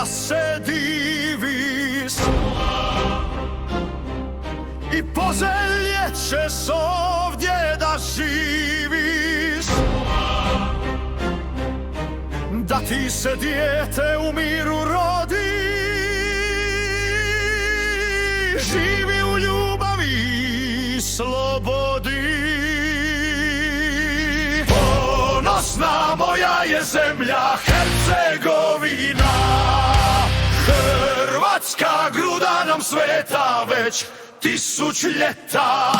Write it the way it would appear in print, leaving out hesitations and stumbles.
da se diviš i poželjećeš ovdje da živiš, da ti se dijete u miru rodi, živi u ljubavi i slobodi. Ponosna moja je zemlja Hercegovina, Hrvatska gruda nam sveta već 1000 ljeta.